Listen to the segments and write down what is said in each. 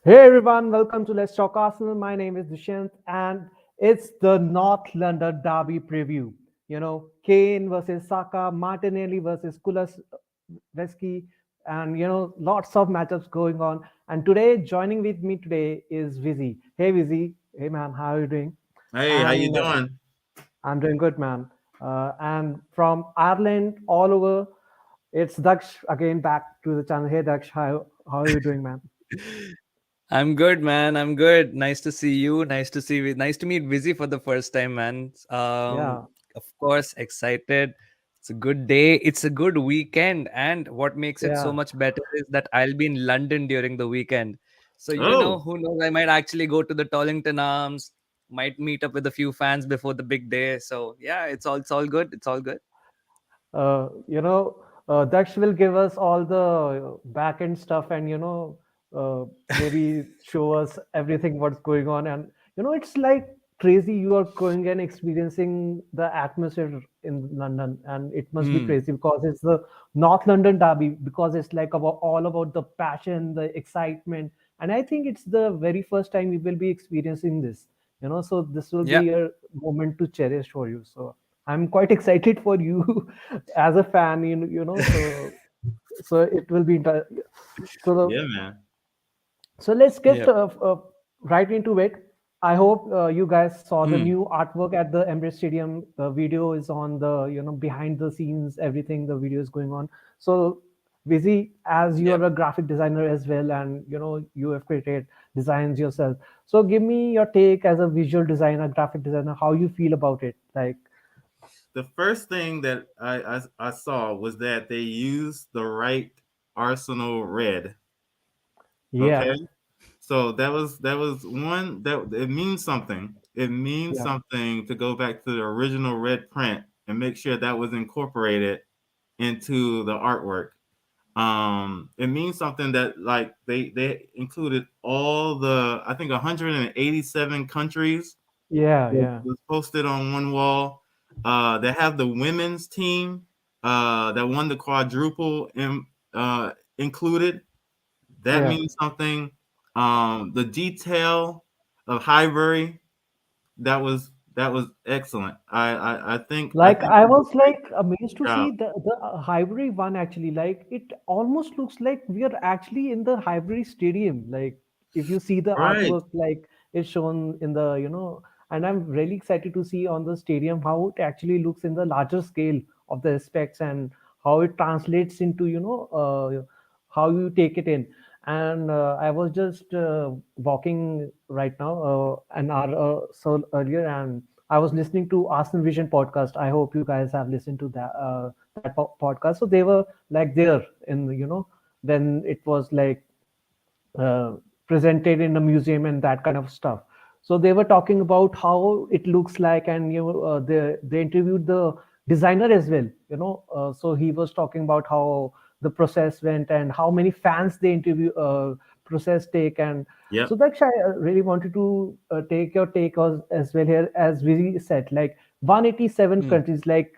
Hey everyone, welcome to Let's Talk Arsenal. My name is Dushyant, and it's the North London Derby preview. Kane versus Saka, Martinelli versus Kulusevski, and lots of matchups going on. And today, joining with me today is Vizzy. Hey Vizzy, hey man, how are you doing? Hey, how you And doing? I'm doing good, man. And from Ireland all over, it's Daksh again back to the channel. Hey Daksh, how are you doing, man? I'm good, man. I'm good. Nice to see you. Nice to meet Vizzy for the first time, man. Yeah, Of course, excited. It's a good day. It's a good weekend, and what makes it so yeah. much better is that I'll be in London during the weekend. So Oh, who knows? I might actually go to the Tollington Arms. Might meet up with a few fans before the big day. So yeah, it's all good. It's all good. Daksh will give us all the back end stuff and, maybe show us everything what's going on. And, it's like crazy. You are going and experiencing the atmosphere in London. And it must be Hmm. crazy because it's the North London Derby, because it's like all about the passion, the excitement. And I think it's the very first time we will be experiencing this, so this will Yeah. be a moment to cherish for you. So I'm quite excited for you as a fan, so it will be so yeah, man. so let's get Yeah. right into it. I hope you guys saw the Hmm. new artwork at the Emirates Stadium. The video is on the behind the scenes, everything. The video is going on. So, Vizi, as Yeah. you're a graphic designer as well, and you have created designs yourself. So, give me your take as a visual designer, graphic designer. How you feel about it? Like, The first thing that I saw was that they used the right Arsenal red. yeah, Okay, so that was one that it means something. It means yeah, something to go back to the original red print and make sure that was incorporated into the artwork. It means something that like they included all the I think 187 countries yeah, yeah, was posted on one wall. They have the women's team that won the quadruple included. That yeah. means something. The detail of Highbury that was excellent. I think Like I it was was a great like amazed to see job. the Highbury one actually. Like it almost looks like we are actually in the Highbury Stadium. Like if you see the Right. artwork, like it's shown in the and I'm really excited to see on the stadium how it actually looks in the larger scale of the aspects and how it translates into how you take it in. And I was just walking right now an hour so earlier, and I was listening to Arsenal Vision podcast. I hope you guys have listened to that podcast. So they were like there in then it was like uh, presented in a museum and that kind of stuff. So they were talking about how it looks like, and they interviewed the designer as well. So he was talking about how the process went and how many fans they interview process take. And Yep. so Daksh, I really wanted to take your take as well here. As we said, like 187 Hmm. countries, like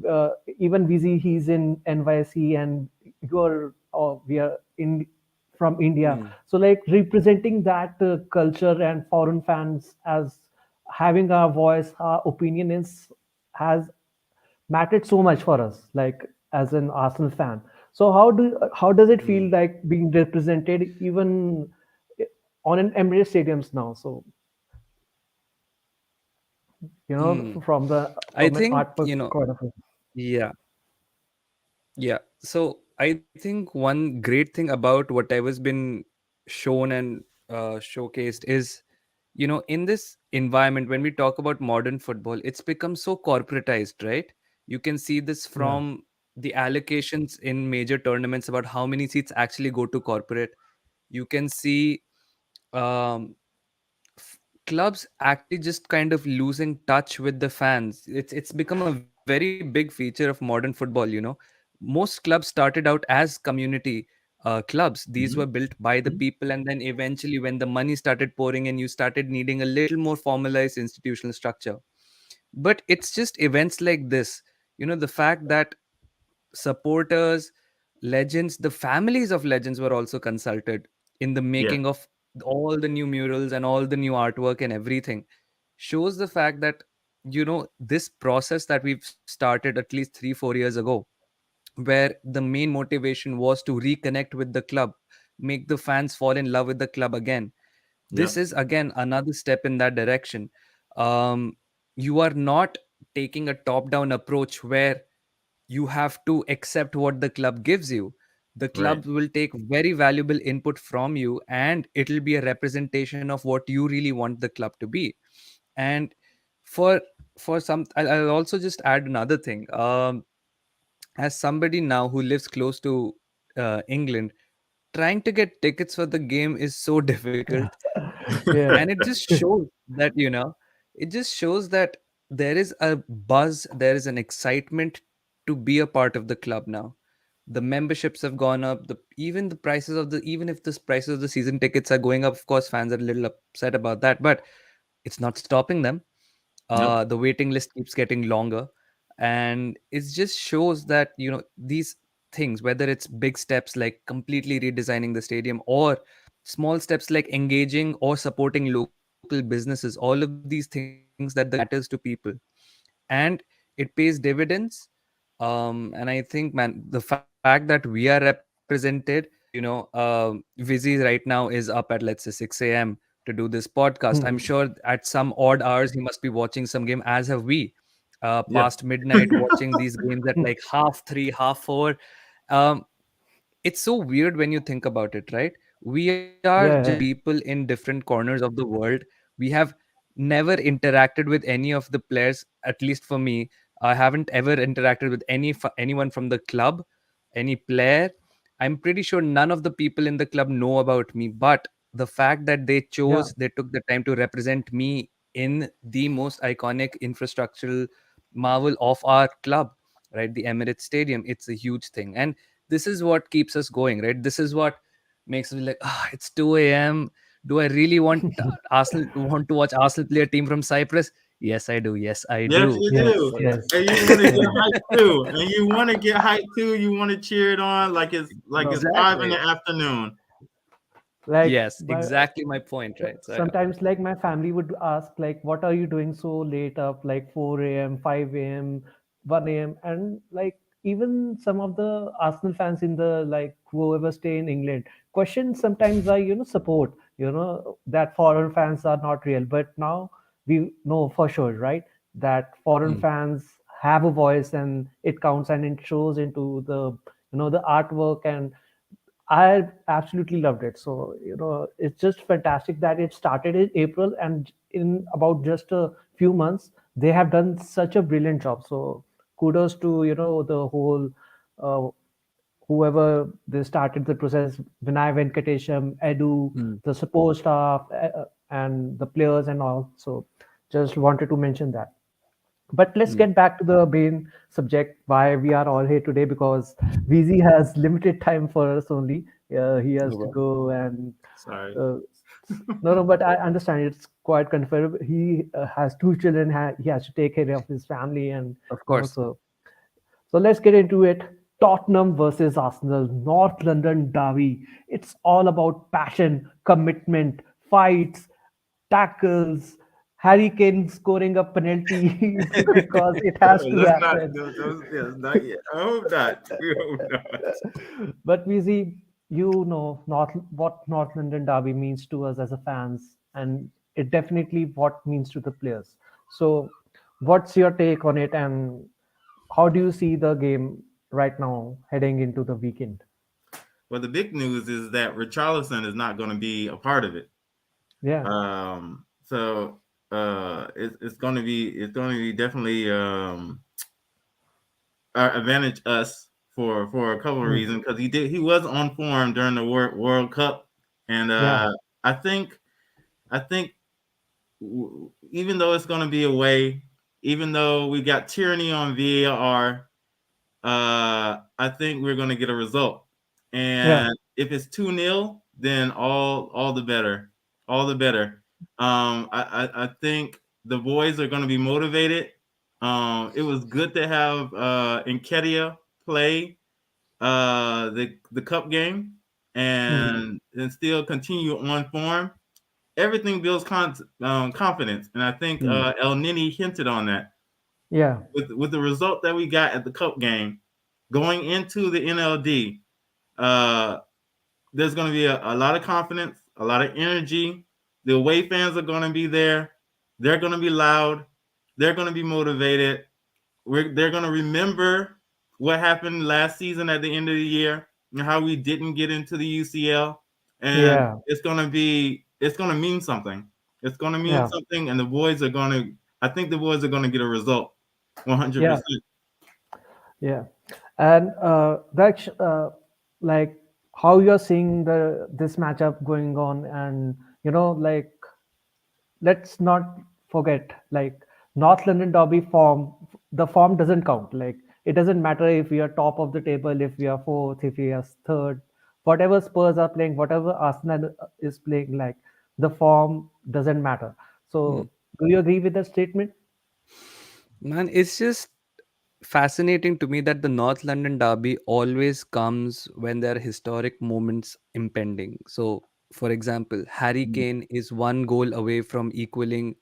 uh, even VZ, he's in NYC, and you're we are in from India. Hmm. So like representing that culture and foreign fans as having our voice, our opinion is has mattered so much for us, like as an Arsenal fan. So how does it Hmm. feel like being represented even on an Emirates stadiums now? So Hmm. from the I an think, art point of view. yeah. Yeah. So I think one great thing about whatever's been shown and showcased is, in this environment, when we talk about modern football, it's become so corporatized, right? You can see this Yeah, from the allocations in major tournaments about how many seats actually go to corporate. You can see um, clubs actually just kind of losing touch with the fans. It's become a very big feature of modern football. Most clubs started out as community clubs. These were Hmm. built by the people, and then eventually when the money started pouring in, you started needing a little more formalized institutional structure. But it's just events like this, the fact that supporters, legends, the families of legends were also consulted in the Yeah. making of all the new murals and all the new artwork and everything shows the fact that, this process that we've started at least 3-4 years ago, where the main motivation was to reconnect with the club, make the fans fall in love with the club again. This Yep. is again another step in that direction. um, you are not taking a top down approach where you have to accept what the club gives you. The Right. club will take very valuable input from you, and it'll be a representation of what you really want the club to be. And for some, I'll also just add another thing. As somebody now who lives close to England, trying to get tickets for the game is so difficult. Yeah, And it just shows that, it just shows that there is a buzz, there is an excitement to be a part of the club now. The memberships have gone up, even the prices of the even if the prices of the season tickets are going up, of course fans are a little upset about that, but it's not stopping them. Nope. The waiting list keeps getting longer, and it just shows that, these things, whether it's big steps like completely redesigning the stadium, or small steps like engaging or supporting local businesses, all of these things that matters to people, and it pays dividends. And I think, man, the fact that we are represented, Vizzy right now is up at, let's say, 6 a.m. to do this podcast. I'm sure at some odd hours he must be watching some game, as have we, Yeah. past midnight, watching these games at like half three, half four. Um, it's so weird when you think about it, right? We are just yeah, people in different corners of the world. We have never interacted with any of the players. At least for me, I haven't ever interacted with anyone from the club, any player. I'm pretty sure none of the people in the club know about me, but the fact that yeah, they took the time to represent me in the most iconic infrastructural marvel of our club, right, the Emirates Stadium, it's a huge thing. And this is what keeps us going, right? This is what makes me like, it's 2 a.m. Do I really want to watch Arsenal play a team from Cyprus? Yes, I do. Yes, I Yes, do. you yes, do. yes. And you want to get hyped too. And you want to get hyped too. You want to cheer it on like No, it's 5 in the Exactly. afternoon. like Yes, my exactly my point, right? So yeah. sometimes like my family would ask like what are you doing so late up like 4 a.m., 5 a.m., 1 a.m., and like even some of the Arsenal fans in the like whoever stay in England question sometimes I support that foreign fans are not real, but now we know for sure, right, that foreign Mm, fans have a voice and it counts and it shows into the the artwork, and I absolutely loved it. So, it's just fantastic that it started in April and in about just a few months, they have done such a brilliant job. So, kudos to, the whole, uh, whoever they started the process, Vinay Venkatesham, Edu, mm, the support staff, and the players and all. So, just wanted to mention that. But let's mm. get back to the main subject, why we are all here today, because VZ has limited time for us only. He has No to problem. go and Sorry. uh, no, no, but I understand it's quite considerable. He has two children. He has to take care of his family, and Of course. so let's get into it. Tottenham versus Arsenal, North London derby. It's all about passion, commitment, fights, tackles, Harry Kane scoring a penalty because it has to Let's not. happen. Yes, not yet. I hope not. We hope not. But we see, what North London derby means to us as a fans, and it definitely what means to the players. So, what's your take on it, and how do you see the game right now heading into the weekend? Well, the big news is that Richarlison is not going to be a part of it. Yeah, So it's going to be definitely advantage us for a couple of mm, reasons because he was on form during the World Cup, and yeah, I think I think even though it's going to be away, even though we got tyranny on VAR, I think we're going to get a result. yeah, And if it's 2-0, then all the better, all the better. I think the boys are going to be motivated. It was good to have Nketiah play the cup game. Mhm. and still continue on form, everything builds confidence. And I think Mm. El Nini hinted on that Yeah. with the result that we got at the Cup game going into the NLD. Uh, there's going to be a lot of confidence, a lot of energy. The away fans are going to be there. They're going to be loud. They're going to be motivated. They're going to remember what happened last season at the end of the year and how we didn't get into the UCL. And Yeah. it's going to mean something. It's going to mean Yeah. something, and the boys are going to. I think the boys are going to get a result, Yeah. 100%. Yeah. And that's like how you're seeing this matchup going on, and like let's not forget, like North London derby form. The form doesn't count. Like it doesn't matter if we are top of the table, if we are fourth, if we are third, whatever Spurs are playing, whatever Arsenal is playing, like the form doesn't matter. Hmm. So do you agree with that statement? Man, it's just fascinating to me that the North London derby always comes when there are historic moments impending. So, for example, Harry Mm. Kane is one goal away from equaling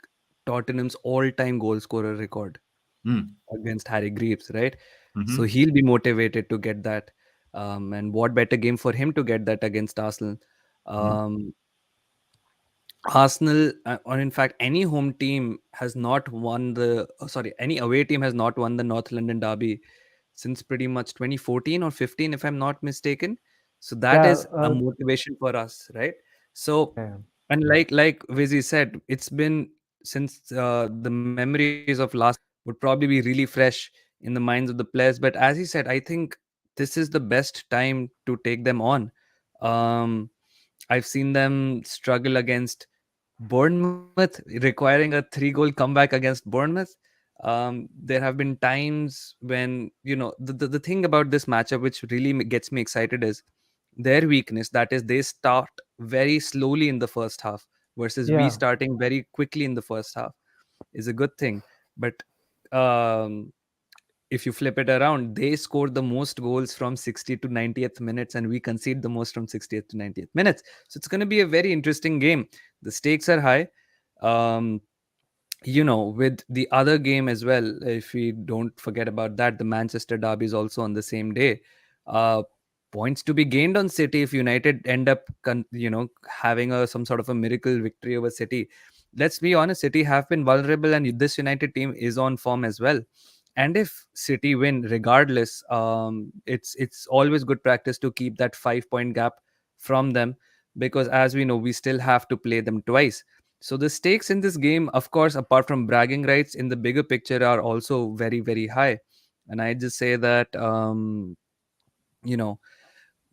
Tottenham's all-time goal scorer record Mm, against Harry Greaves, right? So mm-hmm, he'll be motivated to get that. And what better game for him to get that against Arsenal? mm, Um, Arsenal, or in fact, any home team has not won sorry, any away team has not won the North London derby since pretty much 2014 or 15, if I'm not mistaken. So that Yeah. is a motivation for us, right? So, Yeah. and like Vizzy said, it's been since the memories of last would probably be really fresh in the minds of the players. But as he said, I think this is the best time to take them on. Um, I've seen them struggle against Bournemouth, requiring a 3-goal comeback against Bournemouth. There have been times when, the thing about this matchup, which really gets me excited, is their weakness. That is, they start very slowly in the first half versus we Yeah. starting very quickly in the first half is a good thing. But um, if you flip it around, they score the most goals from 60 to 90th minutes, and we concede the most from 60th to 90th minutes. So it's going to be a very interesting game. The stakes are high. Um, with the other game as well, if we don't forget about that, the Manchester derby is also on the same day. Uh, Points to be gained on City if United end up, having some sort of a miracle victory over City. Let's be honest, City have been vulnerable, and this United team is on form as well. And if City win, regardless, it's always good practice to keep that 5 point gap from them, because as we know, we still have to play them twice. So the stakes in this game, of course, apart from bragging rights, in the bigger picture, are also very, very high. And I just say that, you know,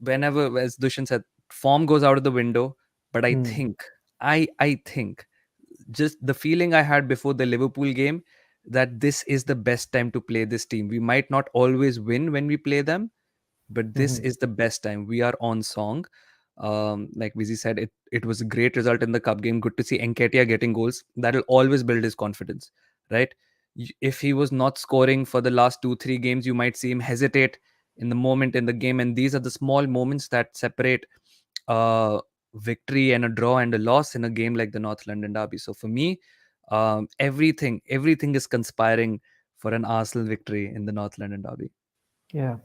whenever, as Dushan said, form goes out of the window. But Hmm. I think, just the feeling I had before the Liverpool game, that this is the best time to play this team. We might not always win when we play them, but this Hmm. is the best time. We are on song. Like Vizi said, it was a great result in the cup game. Good to see Enketia getting goals. That will always build his confidence, right? If he was not scoring for the last 2-3 games, you might see him hesitate in the moment in the game. And these are the small moments that separate uh, victory and a draw and a loss in a game like the North London derby. So for me, everything is conspiring for an Arsenal victory in the North London derby. Yeah.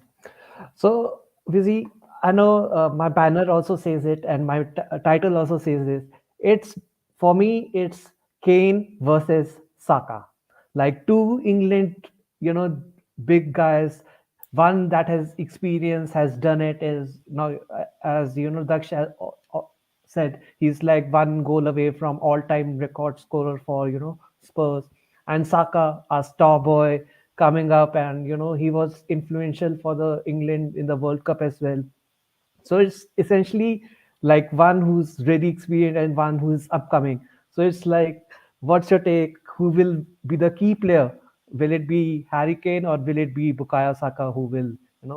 So, Vizi, I know my banner also says it, and my title also says this. It's for me, it's Kane versus Saka, like two England, big guys. One that has experience, has done it. Is now, as Daksh said, he's like one goal away from all-time record scorer for Spurs, and Saka, a star boy coming up, and he was influential for the England in the World Cup as well. So it's essentially like one who's really experienced and one who's upcoming. So it's like, what's your take? Who will be the key player? Will it be Harry Kane or will it be Bukayo Saka who will?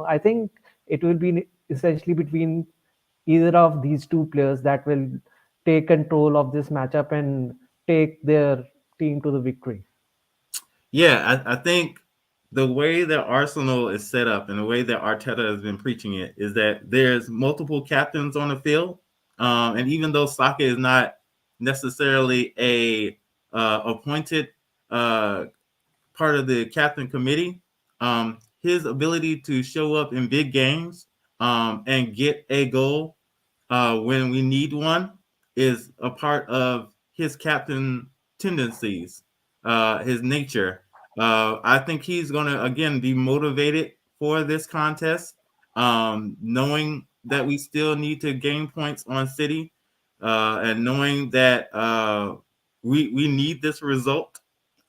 I think it will be essentially between either of these two players that will take control of this matchup and take their team to the victory. Yeah, I think the way that Arsenal is set up and the way that Arteta has been preaching it is that there's multiple captains on the field, and even though Saka is not necessarily a appointed uh, part of the captain committee, his ability to show up in big games and get a goal when we need one is a part of his captain tendencies, his nature. I think he's going to, again, be motivated for this contest, knowing that we still need to gain points on City and knowing that we need this result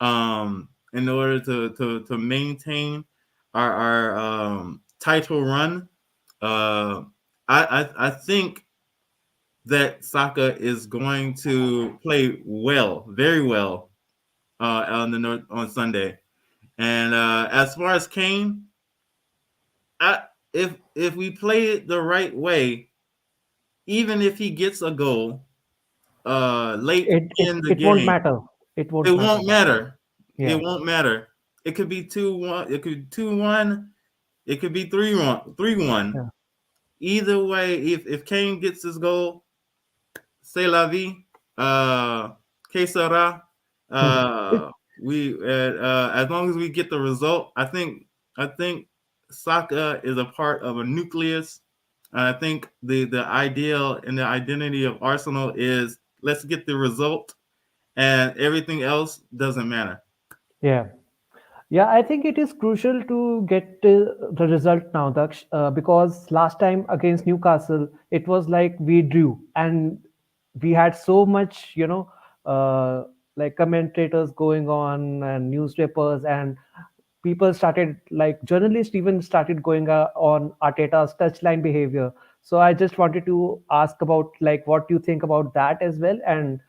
in order to maintain our title run. Uh, I think that Saka is going to play well, very well, on Sunday. And as far as Kane, I, if we play it the right way, even if he gets a goal late it it in the it won't game, matter. It it won't matter won't that. matter. It Yeah, won't matter. It could be 2-1. It could be 2-1. It could be 3-1. 3-1. yeah. Either way, if Kane gets his goal, c'est la vie. Que sera? We as long as we get the result, I think Saka is a part of a nucleus. I think the ideal and the identity of Arsenal is let's get the result, and everything else doesn't matter. Yeah. Yeah, I think it is crucial to get the result now, Daksh, because last time against Newcastle, it was like we drew and we had so much, like commentators going on and newspapers, and people started, like journalists even started going on Arteta's touchline behavior. So I just wanted to ask about like what you think about that as well, and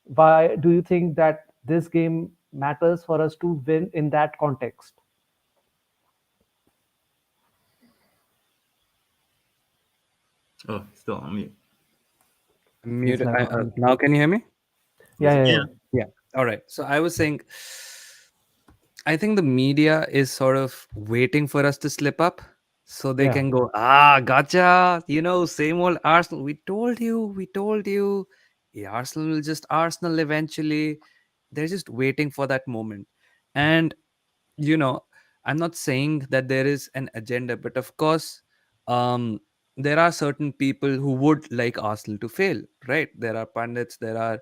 why do you think that this game matters for us to win in that context? Oh, still on mute. He's Muted. like on. Now can you hear me? Yeah, Yes, yeah, yeah, yeah. Yeah. All right. So I was saying, I think the media is sort of waiting for us to slip up so they Yeah. can go, gotcha. Same old Arsenal. We told you. We told you. Yeah, Arsenal will just Arsenal eventually. They're just waiting for that moment. And, you know, I'm not saying that there is an agenda, but of course, um, there are certain people who would like Arsenal to fail, right? There are pundits, there are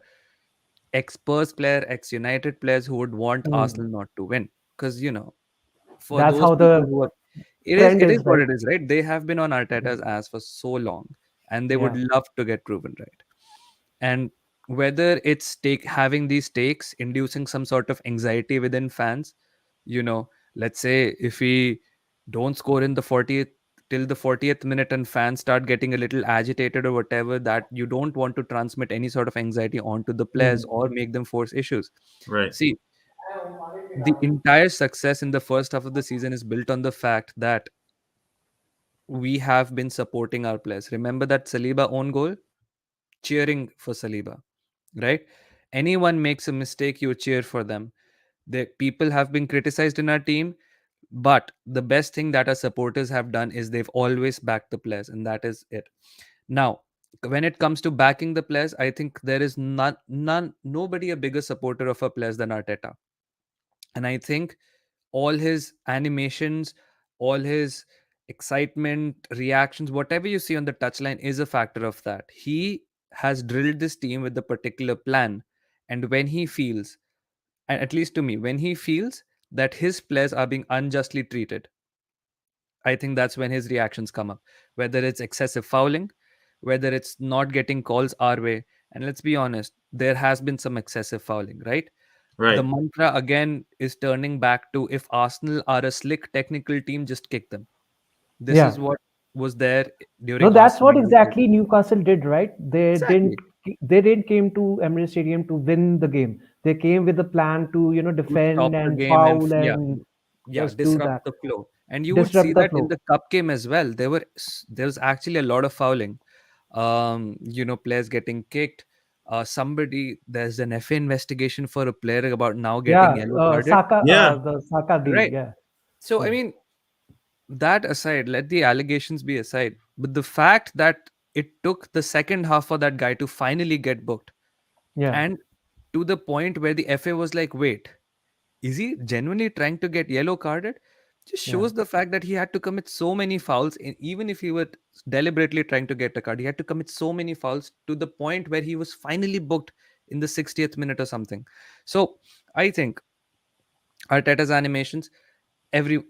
ex-Spurs player, ex-United players who would want Hmm. Arsenal not to win. Because, for That's those how people the who are, it is trend it is is, what right? it is, right? They have been on Yeah. Arteta's ass for so long, and they would Yeah. love to get proven right. And whether it's take having these takes inducing some sort of anxiety within fans, you know, let's say if we don't score in the 40th till the 40th minute and fans start getting a little agitated or whatever, that you don't want to transmit any sort of anxiety onto the players Hmm. or make them force issues. right, See, the entire success in the first half of the season is built on the fact that we have been supporting our players. Remember that Saliba own goal? Cheering for Saliba, right? Anyone makes a mistake, you cheer for them. The people have been criticized in our team, but the best thing that our supporters have done is they've always backed the players, and that is it. Now, when it comes to backing the players, I think there is nobody a bigger supporter of our players than Arteta. And I think all his animations, all his excitement, reactions, whatever you see on the touchline is a factor of that. He has drilled this team with a particular plan. And when he feels, and at least to me, when he feels that his players are being unjustly treated, I think that's when his reactions come up. Whether it's excessive fouling, whether it's not getting calls our way. And let's be honest, there has been some excessive fouling, right? The right, mantra again is turning back to if Arsenal are a slick technical team, just kick them. This Yeah. is what was there No, during that's Arsenal what United. exactly Newcastle did, right? Exactly. They didn't came to Emirates Stadium to win the game. They came with a plan to, To stop defend the and game and foul and yeah, just do disrupt that, the flow. And you would see disrupt the that in flow. the cup game as well. There was actually a lot of fouling. Players getting kicked. There's an FA investigation for a player about now getting Yeah, yellow carded. Saka, yeah, the Saka deal. Right. Yeah. So I Yeah. mean, that aside, let the allegations be aside, but the fact that it took the second half for that guy to finally get booked, Yeah. and to the point where the FA was like, wait, is he genuinely trying to get yellow carded? Just Yeah. shows the fact that he had to commit so many fouls, even if he were deliberately trying to get a card, he had to commit so many fouls to the point where he was finally booked in the 60th minute or something. So I think Arteta's animations, every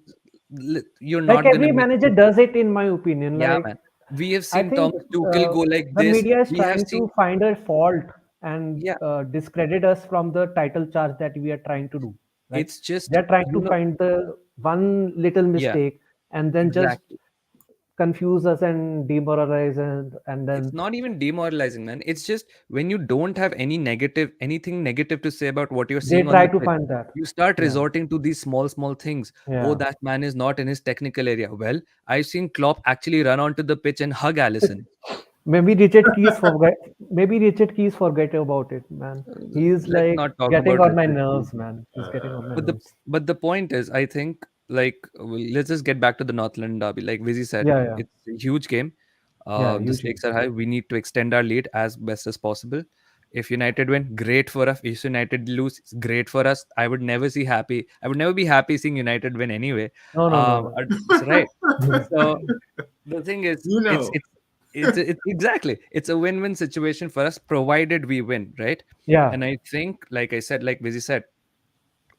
you're Like not gonna every make manager does it, in my opinion. yeah, Like man. We have I seen think Thomas Tuchel go like the this. media is We have trying seen to find a fault and yeah. discredit us from the title charge that we are trying to do. Right? It's just They're trying to find the one little yeah, mistake and then just exactly. confuse us and demoralize, and It's then not even demoralizing, man. It's just when you don't have anything negative to say about what you're they seeing on try the to pitch, find that. you start Yeah. resorting to these small things. Oh, Yeah. that man is not in his technical area. Well, I've seen Klopp actually run onto the pitch and hug Allison. Maybe Richard Keys forget. Maybe Richard Keys forget about it, man. He's Let's like not talk getting about on my Richard Keys. nerves, man. He's getting on my But the nerves. but the point is, I think like let's just get back to the North London derby. Like Vizzy said, Yeah, yeah, it's a huge game. yeah. The Usually, stakes are high. We need to extend our lead as best as possible. If United win, great for us. If United lose, it's great for us. I would never see happy. I would never be happy seeing United win anyway. no, no, no, no. So, right. Yeah, So the thing is, You it's know. it's it's exactly it's a win-win situation for us, provided we win, right? yeah, And I think, like I said, like Vizzy said,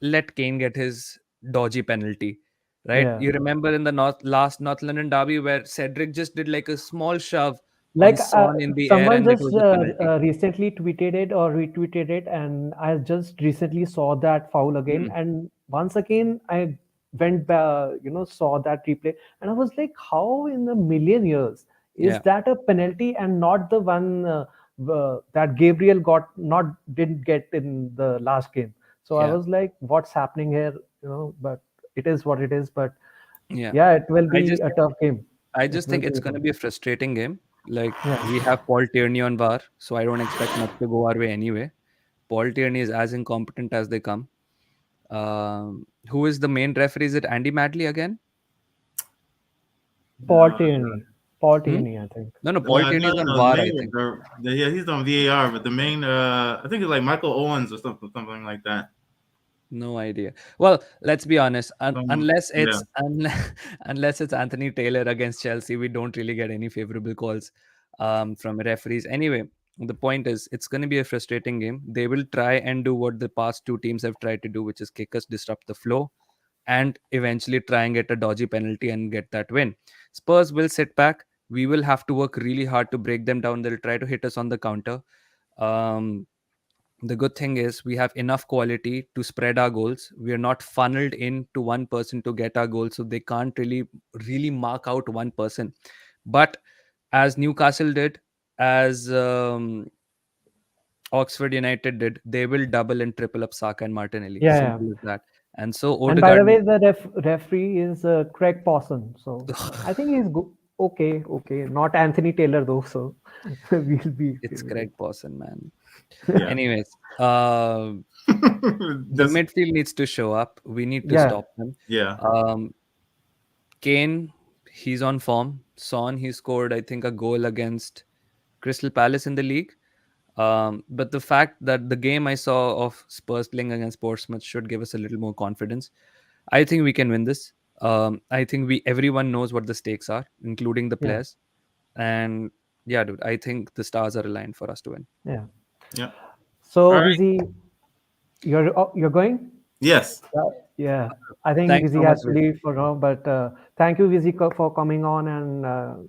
let Kane get his dodgy penalty, right? yeah. You remember in the last North London derby where Cedric just did like a small shove on Like Son in the air, someone and it just was a penalty. recently tweeted it or retweeted it, and I just recently saw that foul again. Mm, And once again, I went back, saw that replay, and I was like, how in a million years is yeah, that a penalty and not the one that Gabriel got not didn't get in the last game? So I yeah, was like, what's happening here? But it is what it is. But yeah. yeah, it will I be just a tough game. I It just will think be it's a going tough. to be a frustrating game. Like Yeah. we have Paul Tierney on VAR, so I don't expect much to go our way anyway. Paul Tierney is as incompetent as they come. Who is the main referee? Is it Andy Madley again? Paul Uh, Tierney. Paul Hmm? Tierney, I think. No, no. Paul Tierney is on no. The VAR, I main, think. yeah, he's on VAR, but the main, I think it's like Michael Owens or something like that. No idea. Well, let's be honest. Unless Yeah, it's unless it's Anthony Taylor against Chelsea, we don't really get any favorable calls from referees. Anyway, the point is, it's going to be a frustrating game. They will try and do what the past two teams have tried to do, which is kick us, disrupt the flow, and eventually try and get a dodgy penalty and get that win. Spurs will sit back. We will have to work really hard to break them down. They'll try to hit us on the counter. Um, the good thing is we have enough quality to spread our goals. We are not funneled into one person to get our goals, so they can't really mark out one person. But as Newcastle did, as Oxford United did, they will double and triple up Saka and Martinelli. Yeah, yeah. Simple as that. And so And by the Odegaard, way, the referee is Craig Pawson. So I think he's good. Okay, okay. Not Anthony Taylor though. So it's we'll be Craig Pawson, man. yeah. Anyways, the Just midfield needs to show up. We need to yeah, stop them. yeah. Um, Kane, he's on form. Son, he scored, I think, a goal against Crystal Palace in the league. But the fact that the game I saw of Spurs playing against Portsmouth should give us a little more confidence. I think we can win this. I think everyone knows what the stakes are, including the yeah, players. And yeah, dude, I think the stars are aligned for us to win. yeah. Yeah. All So right. Vizzy, you're going? Yes. Yeah. I think Thanks Vizzy so much, has to Vijay. leave for now. But thank you, Vizzy, for coming on, and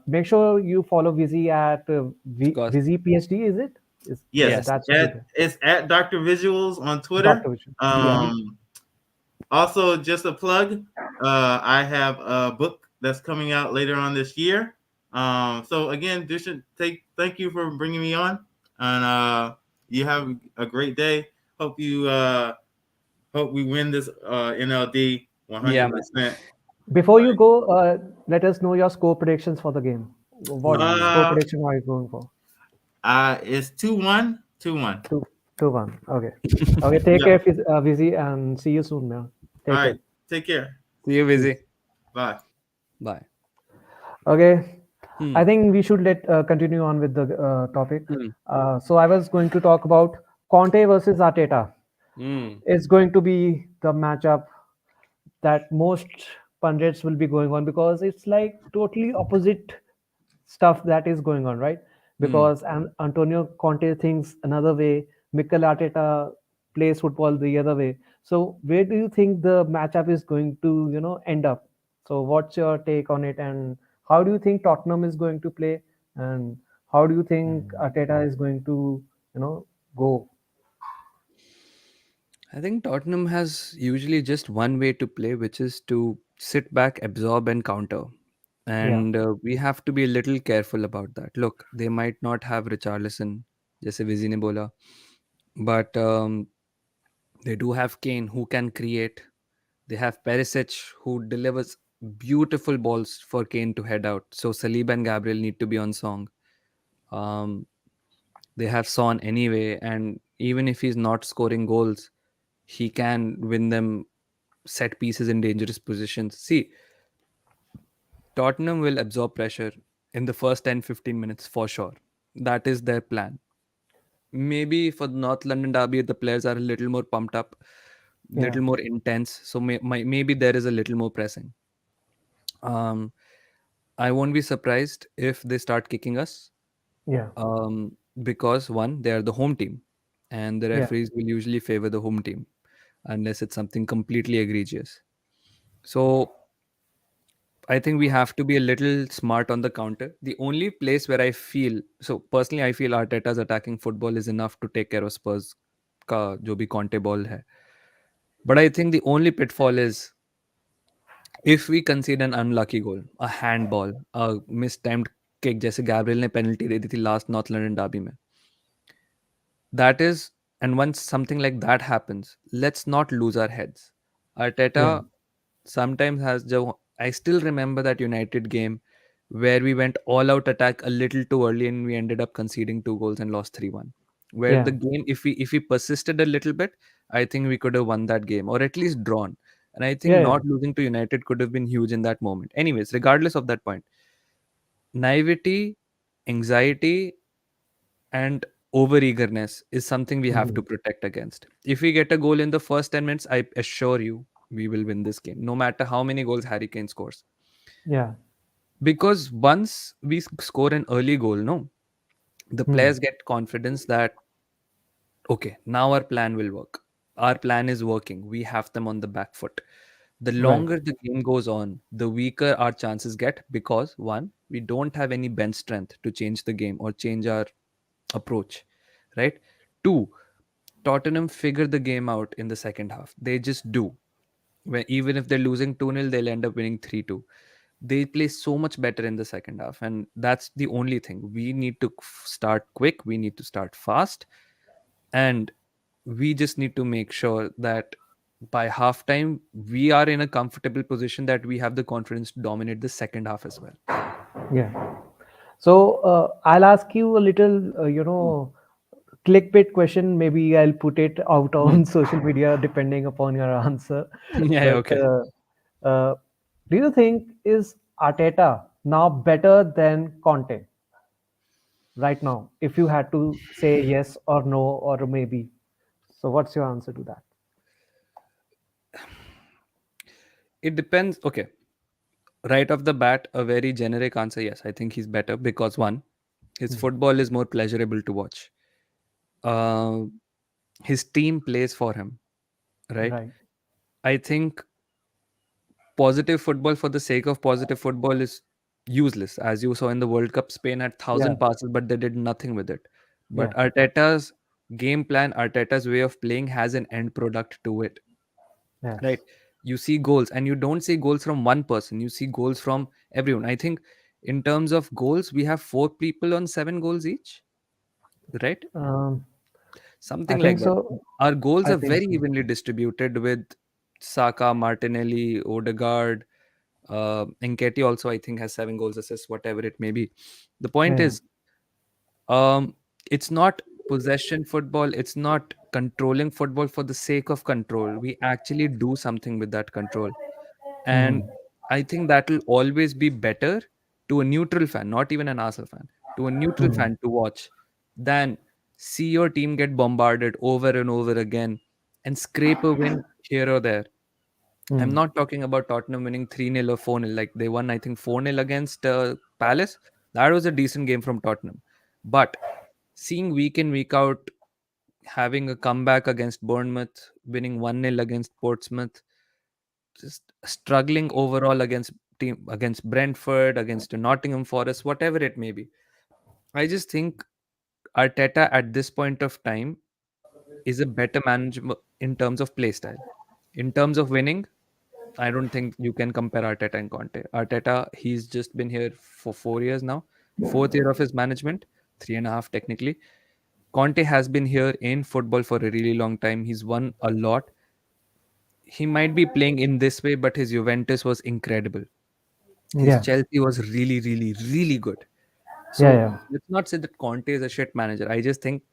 make sure you follow Vizzy at Of course. Vizzy PhD. Is it? Is Yes. Yes. that's At Twitter? it's at Dr. Visuals on Twitter. Doctor Vision. Yeah. Hmm. Also, just a plug. I have a book that's coming out later on this year. So again, Dushyant, thank you for bringing me on, and you have a great day. Hope we win this NLD Yeah, man. 100%. Before you go, let us know your score predictions for the game. What score Uh, prediction are you going for? it's 2-1, 2-1. Two, 2-1. Okay. Okay. Take Yeah. care, Vizzy, and see you soon, man. All Take right. care. Take care. See you, See you. busy. Bye. Bye. Okay, Hmm. I think we should let continue on with the topic. Hmm. So I was going to talk about Conte versus Arteta. Hmm. It's going to be the matchup that most pundits will be going on, because it's like totally opposite stuff that is going on, right? Hmm. Because Antonio Conte thinks another way, Mikel Arteta plays football the other way. So where do you think the matchup is going to, end up? So what's your take on it, and how do you think Tottenham is going to play, and how do you think Arteta is going to, go? I think Tottenham has usually just one way to play, which is to sit back, absorb, and counter. Yeah, And we have to be a little careful about that. Look, they might not have Richarlison, जैसे विजी ने बोला, but they do have Kane who can create. They have Perisic who delivers beautiful balls for Kane to head out. So Saliba and Gabriel need to be on song. Um, they have Son anyway, and even if he's not scoring goals, he can win them set pieces in dangerous positions. See, Tottenham will absorb pressure in the first 10-15 minutes for sure. That is their plan. Maybe for the North London derby, the players are a little more pumped up, yeah, little more intense. So maybe there is a little more pressing. Um, I won't be surprised if they start kicking us, yeah, because one, they are the home team, and the yeah, referees will usually favor the home team unless it's something completely egregious. So I think we have to be a little smart on the counter. The only place where I feel so personally, I feel Arteta's attacking football is enough to take care of Spurs का जो भी Conte ball है. But I think the only pitfall is if we concede an unlucky goal, a handball, a mistimed kick जैसे Gabriel ने penalty दे दी थी last north London Derby में. That is, and once something like that happens, let's not lose our heads. yeah, Arteta sometimes has I still remember that United game where we went all out attack a little too early and we ended up conceding 2 goals and lost 3-1. Where the yeah, game, if we persisted a little bit, I think we could have won that game or at least drawn. And I think yeah, yeah, not losing to United could have been huge in that moment. Anyways, regardless of that point, naivety, anxiety, and over eagerness is something we have to mhm, protect against. If we get a goal in the first 10 minutes, I assure you we will win this game, no matter how many goals Harry Kane scores. yeah, Because once we score an early goal, no, the hmm, players get confidence that, okay, now our plan will work. Our plan is working. We have them on the back foot. The right, longer the game goes on, the weaker our chances get because one, we don't have any bench strength to change the game or change our approach, right? Two, Tottenham figure the game out in the second half. They just do. Even if they're losing 2-0, they'll end up winning 3-2. They play so much better in the second half. And that's the only thing. We need to start quick. We need to start fast. And we just need to make sure that by halftime, we are in a comfortable position that we have the confidence to dominate the second half as well. yeah. So I'll ask you a little, Hmm. clickbait question. Maybe I'll put it out Hmm. on social media depending upon your answer. Yeah, But okay. uh, do you think is Arteta now better than Conte right now? If you had to say yes or no or maybe, so what's your answer to that? It depends. Okay. Right off the bat, a very generic answer, yes, I think he's better because one, his Mhm. football is more pleasurable to watch. Uh, his team plays for him, right? Right. I think positive football for the sake of positive football is useless. As you saw in the World Cup, Spain had Yeah. 1,000 passes, but they did nothing with it. But Yeah. Arteta's game plan, Arteta's way of playing has an end product to it, right? Yes. You see goals, and you don't see goals from one person, you see goals from everyone. I think in terms of goals, we have 4 people on 7 goals each, right? Um, I Something like think that. so. Our goals I are think very so. evenly distributed with Saka, Martinelli, Odegaard, Nketiah also I think has 7 goals, assists, whatever it may be. The point Yeah. is, um, it's not possession football. It's not controlling football for the sake of control. We actually do something with that control. And Mhm. I think that will always be better to a neutral fan, not even an Arsenal fan, to a neutral Mhm. fan to watch than see your team get bombarded over and over again and scrape a win here or there. I'm Mhm. not talking about Tottenham winning 3-0 or 4-0. Like they won, I think, 4-0 against Palace. That was a decent game from Tottenham. But seeing week in, week out, having a comeback against Bournemouth, winning 1-0 against Portsmouth, just struggling overall against Brentford, against Nottingham Forest, whatever it may be. I just think Arteta at this point of time is a better manager in terms of play style. In terms of winning, I don't think you can compare Arteta and Conte. Arteta, he's just been here for 4 years now, fourth year of his management, 3.5 technically. Conte has been here in football for a really long time. He's won a lot. He might be playing in this way, but his Juventus was incredible. His Yeah. Chelsea was really, really, really good. Yeah. So Yeah. let's not say that Conte is a shit manager. I just think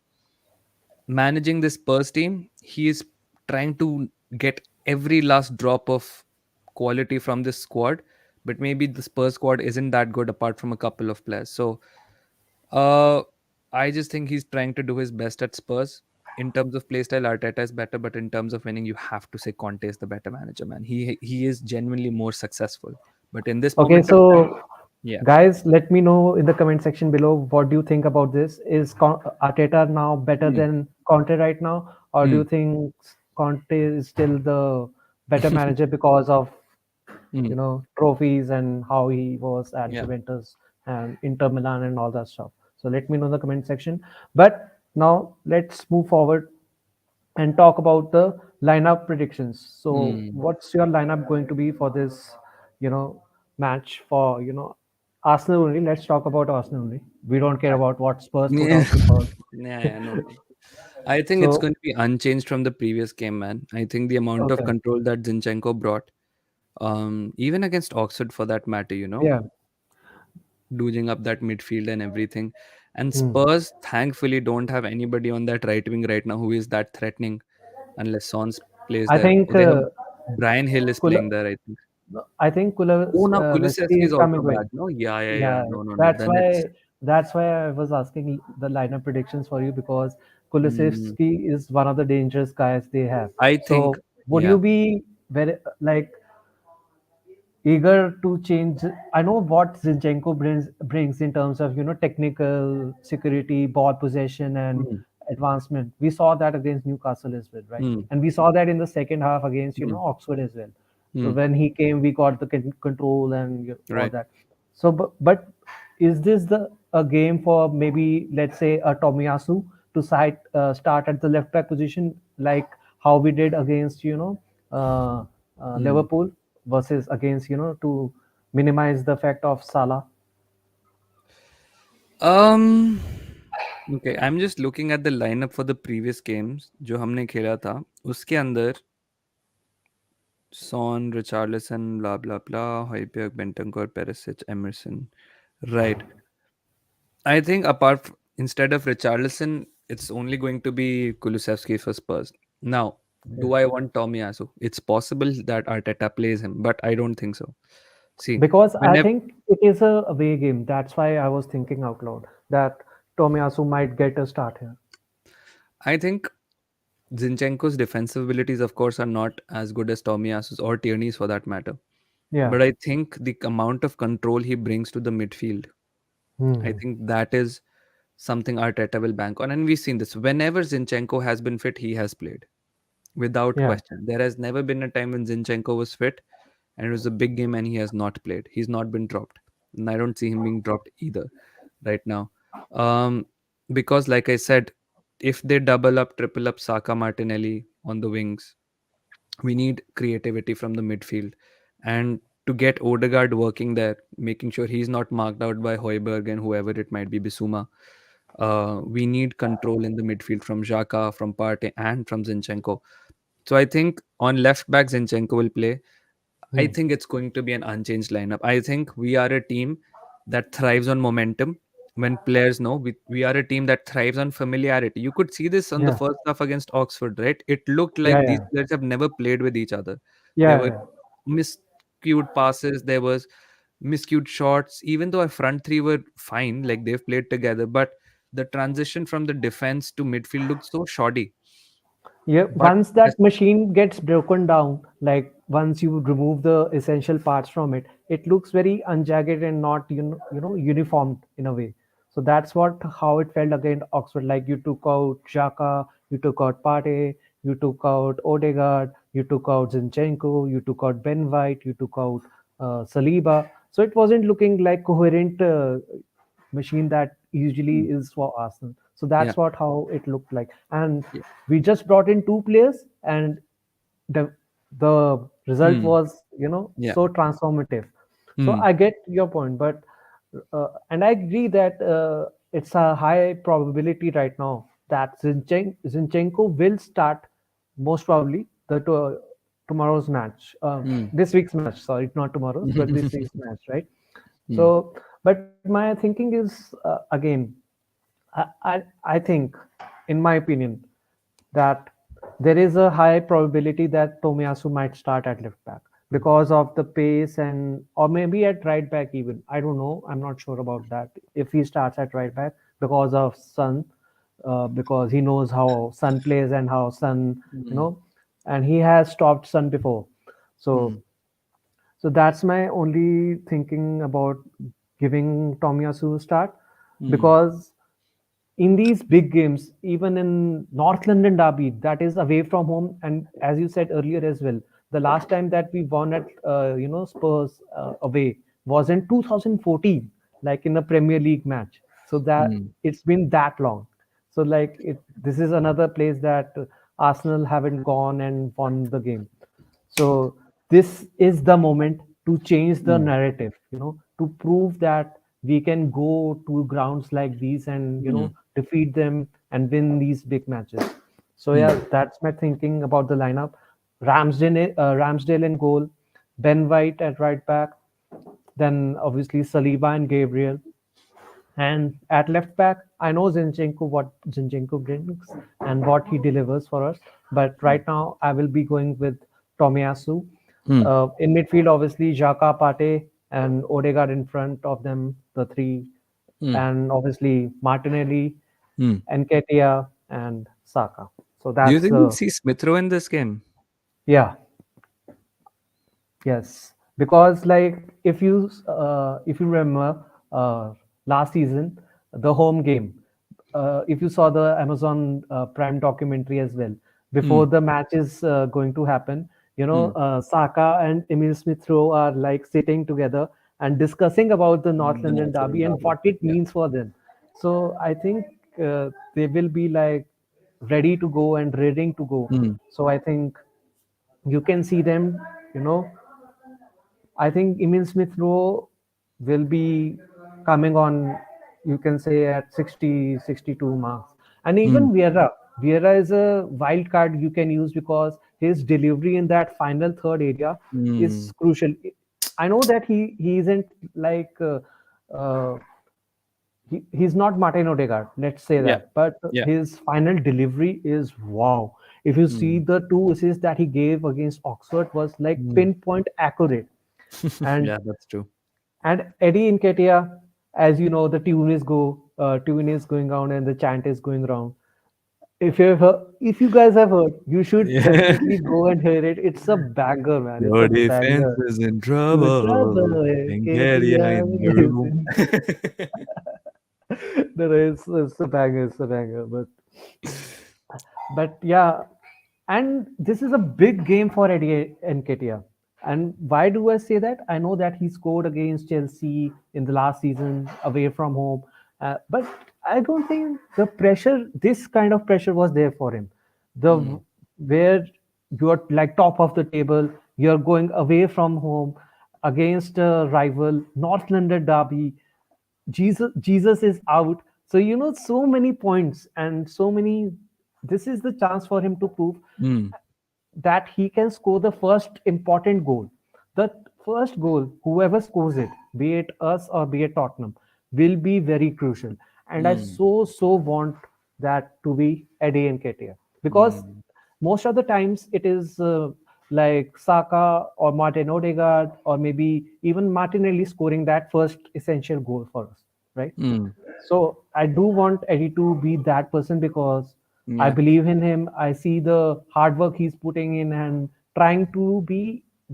managing this Spurs team, he is trying to get every last drop of quality from this squad. But maybe the Spurs squad isn't that good apart from a couple of players. So uh, I just think he's trying to do his best at Spurs. In terms of play style, Arteta is better, but in terms of winning, you have to say Conte is the better manager, man. He is genuinely more successful. But in this Okay, moment of time, so yeah. guys, let me know in the comment section below what do you think about this. Is Arteta now better Hmm. than Conte right now, or do Hmm. you think Conte is still the better manager because of Hmm. trophies and how he was at Yeah. Juventus and Inter Milan and all that stuff? So let me know in the comment section. But now let's move forward and talk about the lineup predictions. So, Hmm. what's your lineup going to be for this, you know, match for Arsenal only? Let's talk about Arsenal only. We don't care about what Spurs put Yeah. out because Yeah, yeah, no problem. I think it's so going to be unchanged from the previous game, man. I think the amount of okay, control that Zinchenko brought, even against Oxford for that matter, yeah, doing up that midfield and everything. And hmm. Spurs, thankfully, don't have anybody on that right wing right now who is that threatening unless Sons plays I there. think They have Brian Hill is playing there, I think. Oh, now Kulusevski Kulusevski is is also coming back. back. No, yeah, yeah, yeah. Yeah, No, no, no. that's Then it's. why that's why I was asking the lineup predictions for you because Mm, Kulusevski is one of the dangerous guys they have. I think, So would yeah. you be very like eager to change? I know what Zinchenko brings in terms of technical security, ball possession, and Mm, advancement. We saw that against Newcastle as well, right? mm, And we saw that in the second half against mm, Oxford as well. mm, When he came, we got the control and all right. that. So, but is this the a game for maybe let's say a Tomiyasu to start at the left back position like how we did against uh, Mm. Liverpool versus against to minimize the effect of Salah. Um. Okay, I'm just looking at the lineup for the previous games जो हमने खेला था उसके अंदर Son, Richarlison, blah blah blah, Højbjerg, Bentancur, Perisic, Emerson. Right. I think instead of Richarlison, it's only going to be Kulusevski for Spurs. Now, Yeah. do I want Tomiyasu? It's possible that Arteta plays him, but I don't think so. See, Because I whenever think it is a away game. That's why I was thinking out loud that Tomiyasu might get a start here. I think Zinchenko's defensive abilities, of course, are not as good as Tomiyasu's or Tierney's for that matter. Yeah. But I think the amount of control he brings to the midfield, I Hmm. think that is something Arteta will bank on. And we've seen this. Whenever Zinchenko has been fit, he has played without Yeah. question. There has never been a time when Zinchenko was fit and it was a big game and he has not played. He's not been dropped. And I don't see him being dropped either right now. Um, because, like I said, if they double up, triple up Saka Martinelli on the wings, we need creativity from the midfield. And to get Odegaard working there, making sure he's not marked out by Hoiberg and whoever it might be, Bissouma, we need control in the midfield from Xhaka, from Partey, and from Zinchenko. So I think on left back, Zinchenko will play. I Hmm. think it's going to be an unchanged lineup. I think we are a team that thrives on momentum. when players know we are a team that thrives on familiarity. You could see this on the Yeah, first half against Oxford, right? It looked yeah, like these yeah, players have never played with each other. There yeah, were yeah. miscued passes, there was miscued shots, even though our front three were fine, like they've played together, but the transition from the defense to midfield looked so shoddy. Yeah, But once that machine gets broken down, like once you remove the essential parts from it, it looks very unjagged and not uniformed in a way. So that's what how it felt against Oxford. Like you took out Xhaka, you took out Partey, you took out Odegaard, you took out Zinchenko, you took out Ben White, you took out Saliba. So it wasn't looking like coherent machine that usually mm, is for Arsenal. So yeah, that's what how it looked like. And yeah, we just brought in two players, and the the result mm, was yeah, so transformative. So mm, I get your point, but and I agree that it's a high probability right now that Zinchenko will start most probably tomorrow's match, mm. this week's match. Sorry, not tomorrow's, but this week's match, right? Mm, So, but my thinking is again, I think, in my opinion, that there is a high probability that Tomiyasu might start at left back because of the pace, and or maybe at right back even. I don't know. I'm not sure about that. If he starts at right back because of Sun, because he knows how Sun plays and how Sun, mm, and he has stopped Sun before. So mm, that's my only thinking about giving Tomiyasu a start, mm, because in these big games, even in North London derby, that is away from home, and as you said earlier as well, the last time that we won at Spurs away was in 2014, like in a Premier League match. So that mm, it's been that long. So like this is another place that Arsenal haven't gone and won the game. So this is the moment to change the mm, narrative, to prove that we can go to grounds like these and mm, defeat them and win these big matches. So yeah, mm, that's my thinking about the lineup. Ramsdale in goal, Ben White at right back, then obviously Saliba and Gabriel, and at left back, I know Zinchenko, what Zinchenko brings and what he delivers for us. But right now, I will be going with Tomiyasu. mm, In midfield, obviously, Xhaka, Partey, and Odegaard in front of them, the three. mm. And obviously, Martinelli, Mm. Nketiah, and Saka. So Do you that's think we'll see Smith Rowe in this game? yeah. Yes, because like if you remember last season, the home game, if you saw the Amazon Prime documentary as well, before Mm, the match is going to happen, mm. Saka and Emil Smith Rowe are like sitting together and discussing about the North The London North London derby and derby. what it Yeah. means for them. So I think they will be like ready to go and ready to go. Mm, So I think you can see them, you know I think Emil Smith Rowe will be coming on, you can say, at 60, 62 marks. And mm, even Vieira is a wild card you can use because his delivery in that final third area is mm. crucial. I know that he isn't like uh, he's not Martin Odegaard, let's say Yeah. that, but Yeah. his final delivery is wow. If you see Mm, the two assists that he gave against Oxford was like mm. pinpoint accurate. and Yeah, that's true. and Eddie in Ketia, as you know, the tune is going on and the chant is going around. If you guys have heard, you should Yeah. definitely go and hear it. It's a banger, man. It's Your a defense banger. is in To trouble. trouble, And get ya Ketia in the is room. in- it's a banger, it's a banger. But yeah, and this is a big game for Eddie Nketiah. And why do I say that? I know that he scored against Chelsea in the last season away from home, but I don't think this kind of pressure was there for him. The Mm, where you're like top of the table, you're going away from home against a rival, North London derby. Jesus is out. So so many points and so many. This is the chance for him to prove mm, that he can score the first important goal. The first goal, whoever scores it, be it us or be it Tottenham, will be very crucial. And I Hmm. so want that to be Eddie Nketiah, because Hmm. most of the times it is like Saka or Martin Odegaard or maybe even Martinelli scoring that first essential goal for us, right? Hmm. So I do want Eddie to be that person because I Yeah. believe in him. I see the hard work he's putting in and trying to be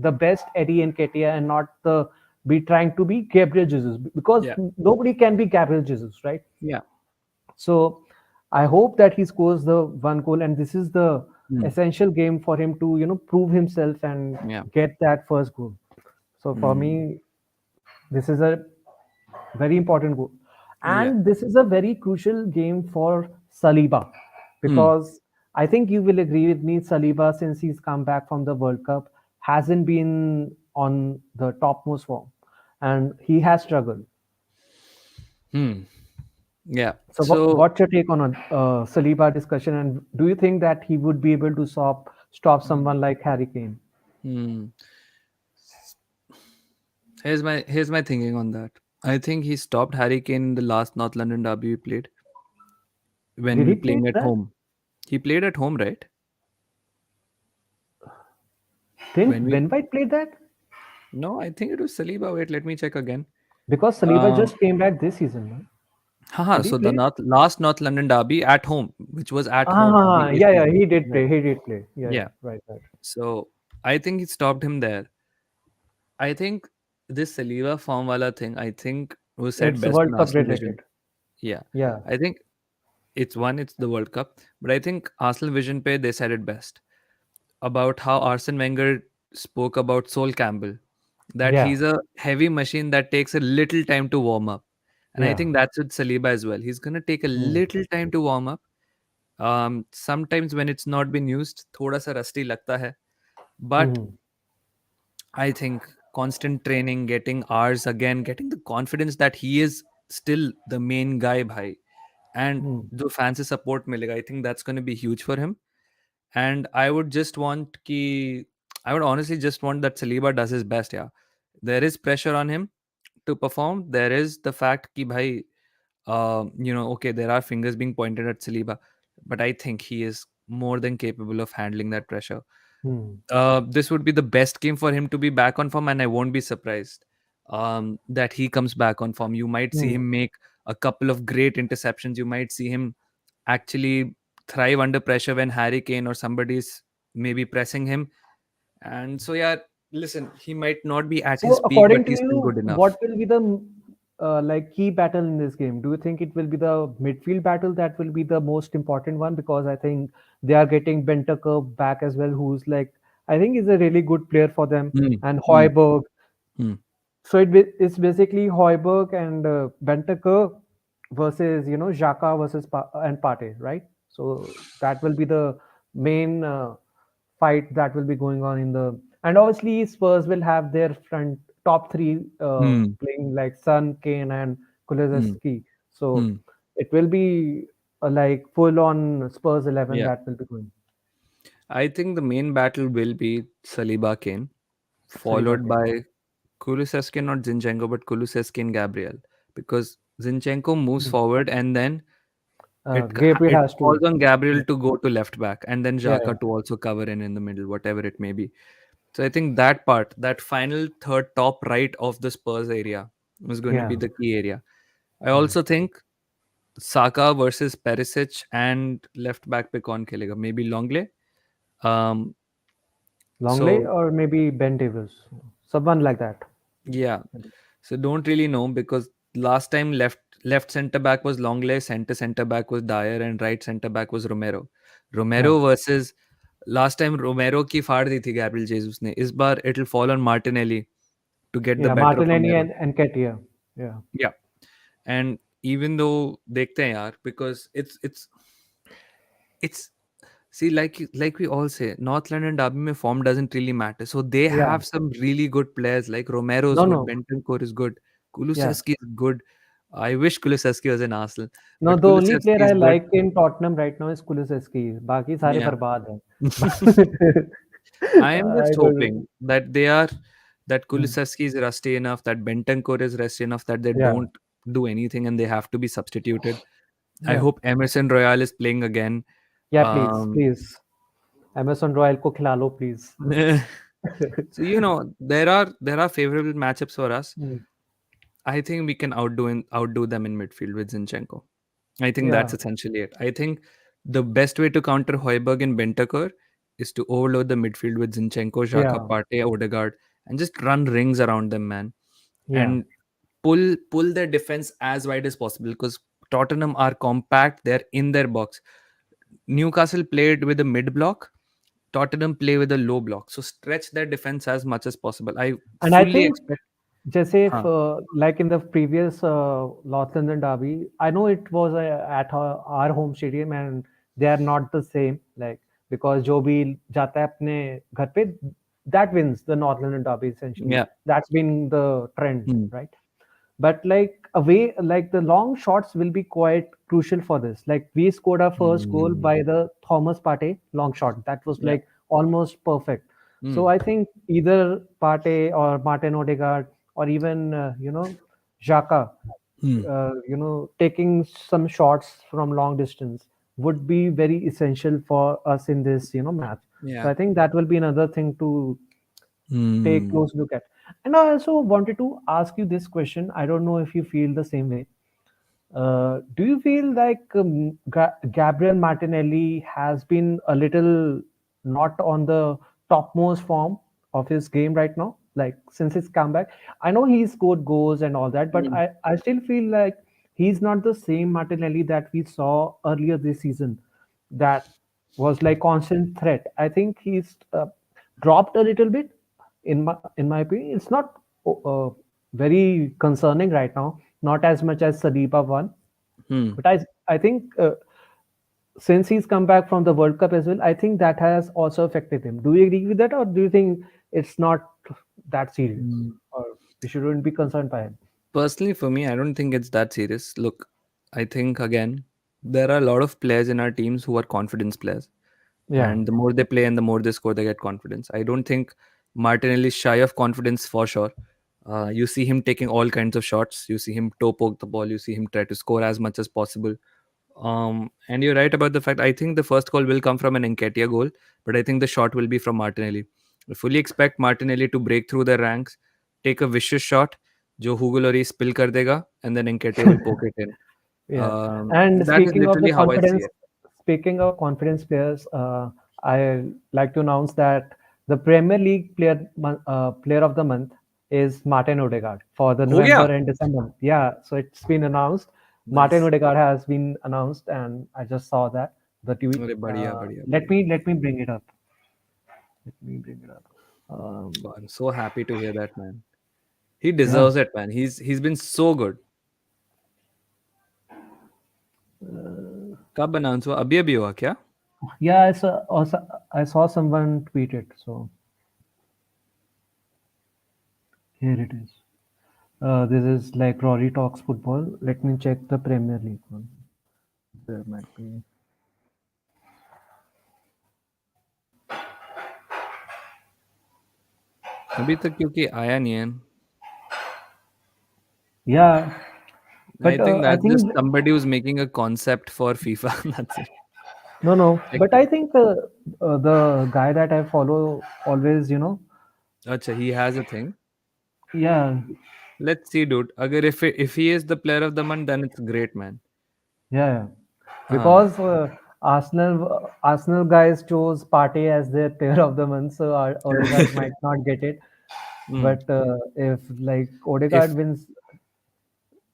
the best Eddie and Ketia and not the be trying to be Gabriel Jesus, because Yeah. nobody can be Gabriel Jesus, right? Yeah. So I hope that he scores the one goal, and this is the Hmm. essential game for him to prove himself and Yeah. get that first goal. So for Hmm. me, this is a very important goal. Yeah. And this is a very crucial game for Saliba, Hmm. because I think you will agree with me, Saliba, since he's come back from the World Cup, hasn't been on the topmost form and he has struggled. Hmm. Yeah. So, So, what's your take on a Saliba discussion? And do you think that he would be able to stop someone like Harry Kane? hmm. Here's my thinking on that. I think he stopped Harry Kane in the last North London derby we played when Did we he play playing at that? home. He played at home, right? Didn't When we Ben White play that? No, I think it was Saliba. Wait, let me check again. Because Saliba Um, just came back this season, no? Haha, Did he so the play? last North London derby at home, which was at home, the Ah, yeah, AC yeah, ground. he did Right. play. He did play. Yeah, yeah, Yeah. right, right. So I think he stopped him there. I think this Saliba form wala thing, I think was said It's best World in Cup Arsenal Vision. related. Yeah. Yeah, I think it's the World Cup, but I think Arsenal Vision Pay they said it best about how Arsene Wenger spoke about Sol Campbell, that yeah, he's a heavy machine that takes a little time to warm up. And I yeah. think that's with Saliba as well. He's gonna take a Mm, little time to warm up. Sometimes when it's not been used, thoda sa rusty lagta hai. But mm, I think constant training, getting hours again, getting the confidence that he is still the main guy, bhai, and mm, the fans से support मिलेगा. I think that's going to be huge for him. And I would honestly just want that Saliba does his best. Yeah, there is pressure on him to perform. There is the fact कि भाई, okay, there are fingers being pointed at Saliba, but I think he is more than capable of handling that pressure. mm, This would be the best game for him to be back on form, and I won't be surprised that he comes back on form. You might see mm. him make a couple of great interceptions. You might see him actually thrive under pressure when Harry Kane or somebody's maybe pressing him. And so, yeah, listen, he might not be at So, his peak, but according to he's still good you, what enough. will be the like key battle in this game? Do you think it will be the midfield battle that will be the most important one? Because I think they are getting Bentancur back as well, who's like I think is a really good player for them, Hmm. and Hmm. Hoiberg. Hmm. So it's basically Hoiberg and Bentancur versus Xhaka versus and Partey, right? So that will be the main fight that will be going on in the, and obviously Spurs will have their front top three Hmm. playing like Son, Kane, and Hmm. Kulusevski. So Hmm. it will be like full on Spurs 11 Yeah. that will be going. I think the main battle will be Saliba Kane, Saliba followed Kane. by Kulusevski, not Zinchenko, but Kulusevski and Gabriel. Because Zinchenko moves Hmm. forward and then Gabriel it has falls to. on Yeah, Gabriel to go to left back and then yeah, Xhaka yeah. to also cover in the middle, whatever it may be. So I think that part, that final third top right of the Spurs area is going to Yeah. be the key area. I Hmm. also think Saka versus Perisic and left back पे कौन खेलेगा? Maybe Longley. Um, Longley so or maybe Ben Davis, someone like that. yeah, so don't really know because last time left center back was Longley, center back was Dyer, and right center back was Romero. Yeah, Romero versus last time Romero की फाड़ दी थी Gabriel Jesus ने. इस बार it'll fall on Martinelli to get the yeah, better of Martinelli Romero. and Ketia. Yeah, Yeah, and even though देखते हैं यार because it's see like we all say North London derby में form doesn't really matter. So they yeah. have some really good players like Romero is No, good, no, Bentancur is good, yeah. Kulusevski is good. I wish Kulusevski was in Arsenal, No, but the only Kulusevski player is I good. like in Tottenham right now is Kulusevski. बाकी सारे Yeah. बर्बाद हैं. I am I just don't know. hoping that that Hmm. Kulusevski is rusty enough, that Bentancur is rusty enough that they Yeah, don't do anything and they have to be substituted. I Yeah, hope Emerson Royal is playing again. yeah, please, Um, please. Amazon Royal को खिला लो, please. so there are favorable matchups for us. Mm, I think we can outdo them in midfield with Zinchenko. I think yeah, that's essentially it. I think the best way to counter Højbjerg and Bentancur is to overload the midfield with Zinchenko, Xhaka, yeah, Partey, Odegaard, and just run rings around them, man, yeah. and pull their defense as wide as possible because Tottenham are compact. They're in their box. Newcastle played with a mid block. Tottenham play with a low block. So stretch their defense as much as possible. I And I fully think, expect. just if Huh. like in the previous North London derby, I know it was at our home stadium, and they are not the same. Like because जो भी जाता है अपने घर पे, that wins the North London derby essentially. Yeah. That's been the trend, Hmm. right? But like away, like the long shots will be quite crucial for this. Like we scored our first goal Hmm. by the Thomas Partey long shot. That was Yeah. like almost perfect. So Hmm. I think either Partey or Martin Odegaard or even Xhaka, Hmm. taking some shots from long distance would be very essential for us in this match. So Yeah. I think that will be another thing to take Hmm. close look at. And I also wanted to ask you this question. I don't know if you feel the same way. Do you feel like Gabriel Martinelli has been a little not on the topmost form of his game right now? Like since his comeback, I know he scored goals and all that, but Hmm. I still feel like he's not the same Martinelli that we saw earlier this season. That was like constant threat. I think he's dropped a little bit in my opinion. It's not very concerning right now. Not as much as Saliba one, Hmm. but I think since he's come back from the World Cup as well, I think that has also affected him. Do you agree with that, or do you think it's not that serious, Hmm. or we shouldn't be concerned by him? Personally, for me, I don't think it's that serious. Look, I think again, there are a lot of players in our teams who are confidence players. Yeah, And the more they play and the more they score, they get confidence. I don't think Martinelli is shy of confidence for sure. You see him taking all kinds of shots. You see him toe poke the ball. You see him try to score as much as possible. And you're right about the fact. I think the first goal will come from an Nketiah goal, but I think the shot will be from Martinelli. I fully expect Martinelli to break through the ranks, take a vicious shot, जो Hugo Lloris spill कर देगा, and then Nketiah will poke it in. yeah. And That is literally how I see it. speaking of confidence players, I like to announce that the Premier League player of the month is Martin Odegaard for the हो November गया? and December. Yeah, so it's been announced. Martin Nice. Odegaard has been announced, and I just saw that the tweet. अरे बढ़िया बढ़िया Let बढ़िया. me bring it up. Let me bring it up. Oh, I'm so happy to hear that, man. He Yeah, deserves it, man. He's been so good. कब announce हुआ? अभी अभी हुआ क्या? yeah. I saw someone tweet it. So here it is. This is like Rory talks football. Let me check the Premier League one. There might be. अभी तक क्योंकि आया नहीं है. Yeah, I but think I that's just think somebody who's making a concept for FIFA. That's it. no. Check But it. I think the guy that I follow always, Acha, he has a thing. yeah, Let's see, dude. Agar if he is the player of the month, then it's great, man. yeah, हाँ. because Arsenal guys chose Partey as their player of the month, so Odegaard might not get it. Hmm. But if like If Odegaard wins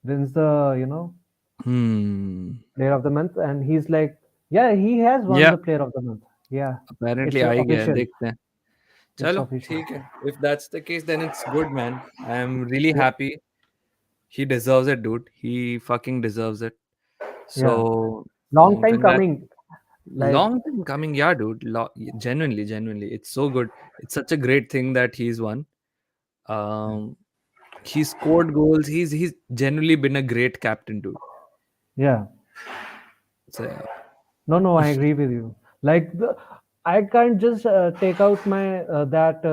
the hmm. player of the month, and he's like, yeah, he has won Yeah. the player of the month. Yeah, Apparently it's आ ही गया है. official. देखते हैं. It's चलो official. ठीक है. If that's the case, then it's good, man. I'm really happy. He deserves it, dude. He fucking deserves it. So, Yeah, long time congrats. coming. Like, Long time coming, yeah, dude. Genuinely, genuinely, it's so good. It's such a great thing that he's won. Um, he scored goals. He's genuinely been a great captain, dude. yeah, So yeah. no, I agree with you. Like, I can't just take out my that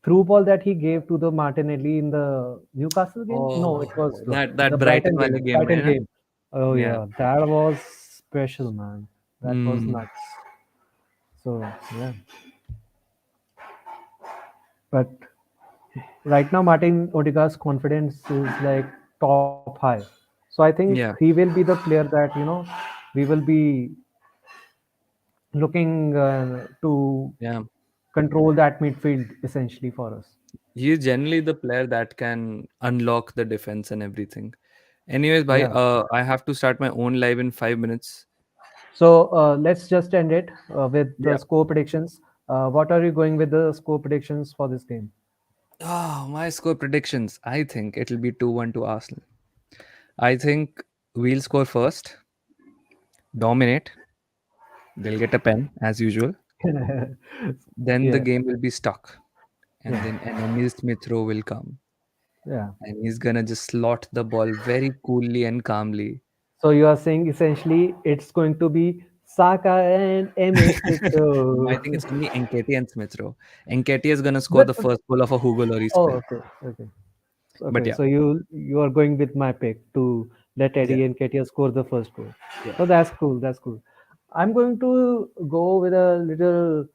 through ball that he gave to the Martinelli in the Newcastle game. No, it Oh, was that the Brighton Brighton wale game. game Brighton mein na? game. Oh Yeah. yeah, that was special, man. That was Hmm. nuts. So yeah, but right now Martin Odegaard's confidence is like top high. So I think he Yeah. will be the player that we will be looking to Yeah. control that midfield essentially for us. He is generally the player that can unlock the defense and everything. Anyways, bhai, Yeah. I have to start my own live in 5 minutes. So let's just end it with the Yeah. score predictions. What are you going with the score predictions for this game? Ah, my score predictions. I think it'll be 2-1 to Arsenal. I think we'll score first, dominate. They'll get a pen as usual. Then the Yeah, game will be stuck. And yeah, then an Emil Smith Rowe will come. yeah. And he's gonna just slot the ball very coolly and calmly. So you are saying essentially it's going to be Saka and Emil Smith No, I Rowe. think it's gonna be Nketiah and Smith Rowe. Nketiah is gonna score but the first goal of a Hugo Lloris oh, pen. okay, okay. But Okay, yeah, so you are going with my pick to let yeah, Eddie and Ketia score the first goal. yeah. So that's cool. That's cool. I'm going to go with a little,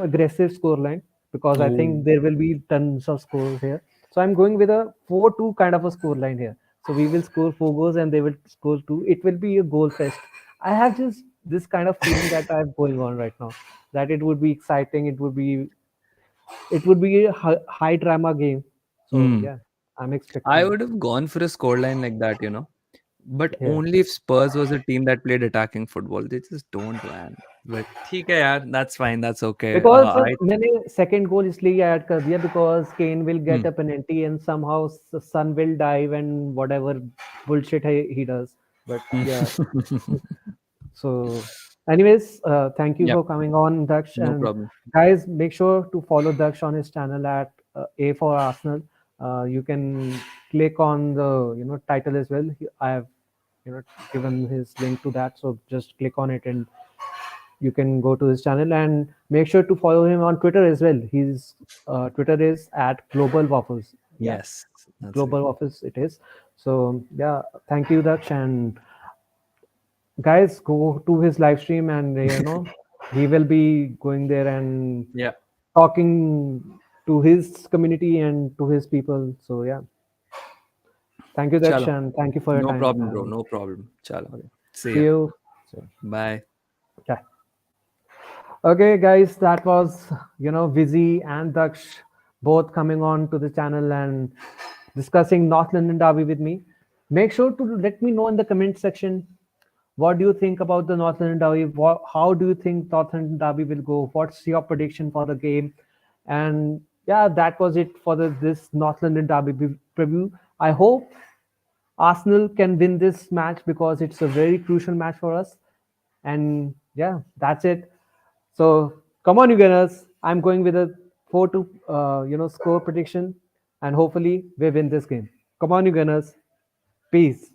aggressive score line because I Oh, think there will be tons of scores here. So I'm going with a 4-2 kind of a score line here. So we will score four goals and they will score two. It will be a goal fest. I have just this kind of feeling that I have going on right now. That it would be exciting. It would be a high drama game. So hmm. yeah, I'm I expecting. would have gone for a scoreline like that, but Yeah, only if Spurs was a team that played attacking football. They just don't, man. But ठीक है यार, that's fine, that's okay. because I मैंने second goal इसलिए add कर दिया because Kane will get hmm. a penalty and somehow Son will dive and whatever bullshit he does. But yeah, so anyways, thank you Yep, for coming on, Daksh, no and problem. guys, make sure to follow Daksh on his channel at A for Arsenal. You can click on the title as well. I have given his link to that, so just click on it and you can go to his channel and make sure to follow him on Twitter as well. His Twitter is at Global Waffles. Yeah, Yes, that's it. Global Waffles it is. So yeah, thank you, Daksh, and guys, go to his live stream and he will be going there and Yeah, talking to his community and to his people. So yeah, thank you, Daksh, chalo. and thank you for your No time. problem, bro. And No problem. Chalo. okay, See see ya. you. So, Bye. yeah. Okay, guys, that was Vizzy and Daksh both coming on to the channel and discussing North London Derby with me. Make sure to let me know in the comment section what do you think about the North London Derby. How do you think North London Derby will go? What's your prediction for the game? And yeah, that was it for this North London Derby preview. I hope Arsenal can win this match because it's a very crucial match for us. And yeah, that's it. So come on, you Gunners. I'm going with a 4-2, score prediction, and hopefully we win this game. Come on, you Gunners. Peace.